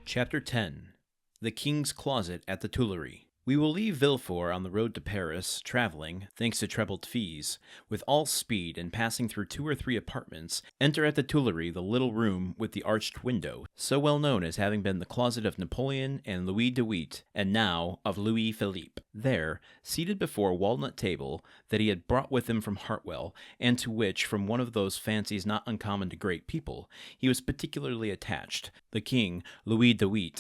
Chapter 10. The King's Closet at the Tuileries. We will leave Villefort on the road to Paris, traveling, thanks to trebled fees, with all speed and passing through 2 or 3 apartments, enter at the Tuileries the little room with the arched window, so well known as having been the closet of Napoleon and Louis XVIII, and now of Louis Philippe. There, seated before a walnut table that he had brought with him from Hartwell, and to which, from one of those fancies not uncommon to great people, he was particularly attached, the King, Louis XVIII,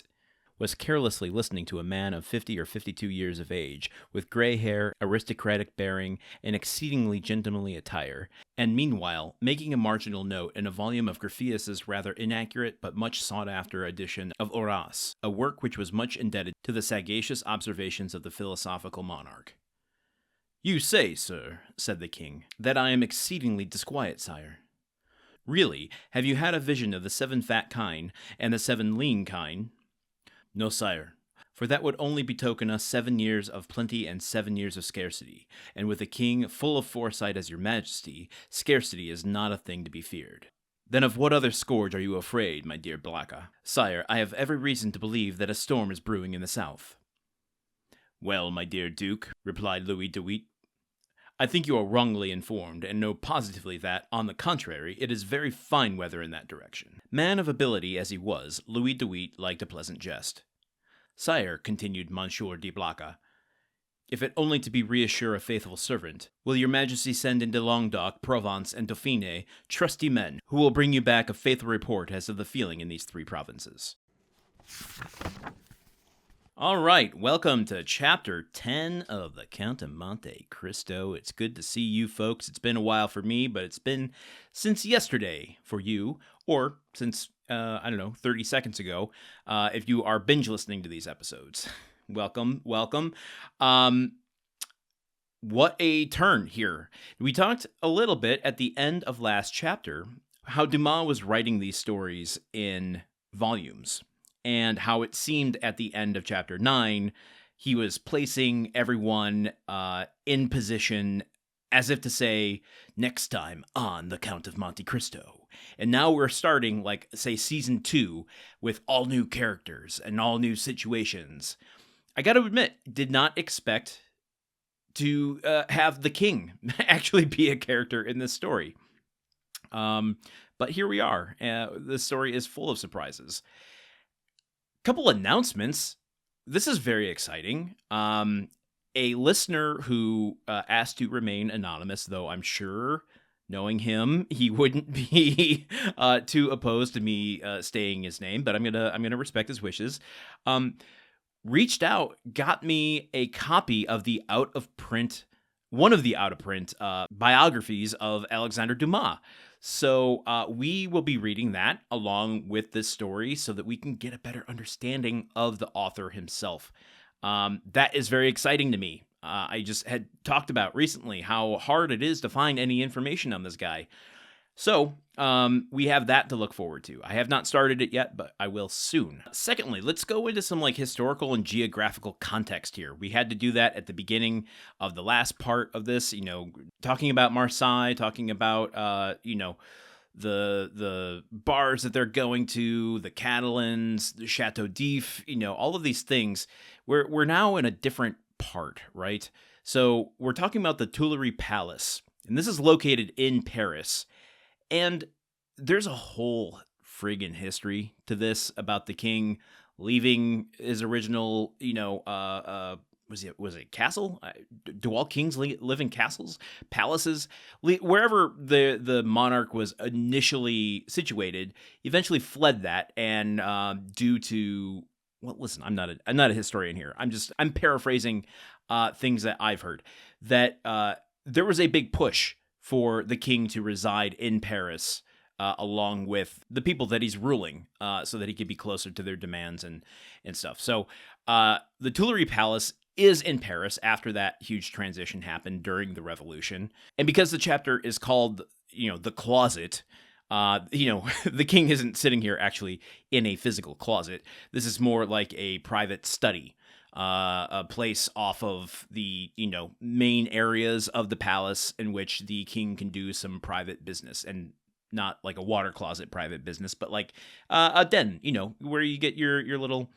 was carelessly listening to a man of 50 or 52 years of age, with gray hair, aristocratic bearing, and exceedingly gentlemanly attire, and meanwhile making a marginal note in a volume of Gryphius's rather inaccurate but much sought-after edition of Horace, a work which was much indebted to the sagacious observations of the philosophical monarch. "You say, sir," said the king, "that I am exceedingly disquiet, sire. Really, have you had a vision of the 7 fat kine and the 7 lean kine?" "No, sire, for that would only betoken us 7 years of plenty and 7 years of scarcity, and with a king full of foresight as your majesty, scarcity is not a thing to be feared." "Then of what other scourge are you afraid, my dear Blacas?" "Sire, I have every reason to believe that a storm is brewing in the south." "Well, my dear Duke," replied Louis XVIII, "I think you are wrongly informed, and know positively that, on the contrary, it is very fine weather in that direction." Man of ability as he was, Louis XVIII liked a pleasant jest. "Sire," continued Monsieur de Blacas, "if it only to be reassure a faithful servant, will your majesty send into Languedoc, Provence, and Dauphine trusty men, who will bring you back a faithful report as to the feeling in these 3 provinces." All right, welcome to Chapter 10 of the Count of Monte Cristo. It's good to see you folks. It's been a while for me, but it's been since yesterday for you, or since, 30 seconds ago, if you are binge listening to these episodes. Welcome. What a turn here. We talked a little bit at the end of last chapter how Dumas was writing these stories in volumes, and how it seemed at the end of chapter 9, he was placing everyone in position as if to say, next time on the Count of Monte Cristo. And now we're starting, like, say, season 2 with all new characters and all new situations. I gotta admit, did not expect to have the king actually be a character in this story. But here we are. The story is full of surprises. Couple announcements. This is very exciting. A listener who asked to remain anonymous, though I'm sure, knowing him, he wouldn't be too opposed to me stating his name, but I'm gonna respect his wishes. Reached out, got me a copy of one of the out of print biographies of Alexandre Dumas. So we will be reading that along with this story so that we can get a better understanding of the author himself. That is very exciting to me. I just had talked about recently how hard it is to find any information on this guy. So we have that to look forward to. I have not started it yet, but I will soon. Secondly, let's go into some historical and geographical context here. We had to do that at the beginning of the last part of this, talking about Marseille, talking about, the bars that they're going to, the Catalans, the Chateau d'If, all of these things. We're now in a different part, right? So we're talking about the Tuileries Palace, and this is located in Paris. And there's a whole friggin' history to this about the king leaving his original, was it castle? Do all kings live in castles, palaces? Wherever the monarch was initially situated, eventually fled that, and due to, well, listen, I'm not a historian here. I'm paraphrasing things that I've heard, that there was a big push for the king to reside in Paris along with the people that he's ruling so that he could be closer to their demands and stuff. So the Tuileries Palace is in Paris after that huge transition happened during the Revolution. And because the chapter is called, the closet, the king isn't sitting here actually in a physical closet. This is more like a private study. A place off of the, main areas of the palace in which the king can do some private business and not like a water closet private business, but like a den, where you get your little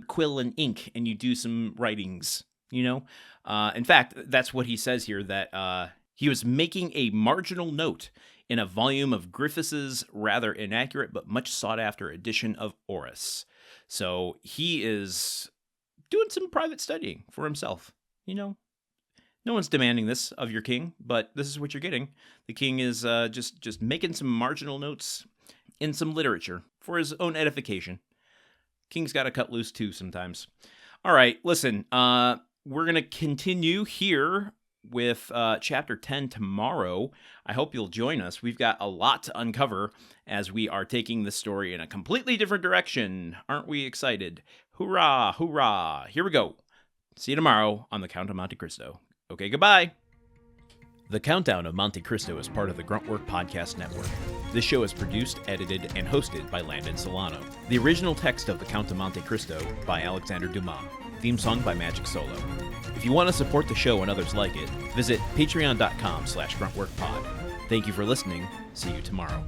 quill and ink and you do some writings, In fact, that's what he says here, that he was making a marginal note in a volume of Gryphius's rather inaccurate but much sought-after edition of Horace. So he is doing some private studying for himself, No one's demanding this of your king, but this is what you're getting. The king is just making some marginal notes in some literature for his own edification. King's got to cut loose too sometimes. All right, listen, we're going to continue here with Chapter 10 tomorrow. I hope you'll join us. We've got a lot to uncover as we are taking the story in a completely different direction. Aren't we excited? Hoorah, hoorah. Here we go. See you tomorrow on the Count of Monte Cristo. Okay, goodbye. The Countdown of Monte Cristo is part of the Gruntwork Podcast Network. This show is produced, edited, and hosted by Landon Solano. The original text of The Count of Monte Cristo by Alexandre Dumas. Theme song by Magic Solo. If you want to support the show and others like it, visit patreon.com/gruntworkpod. Thank you for listening. See you tomorrow.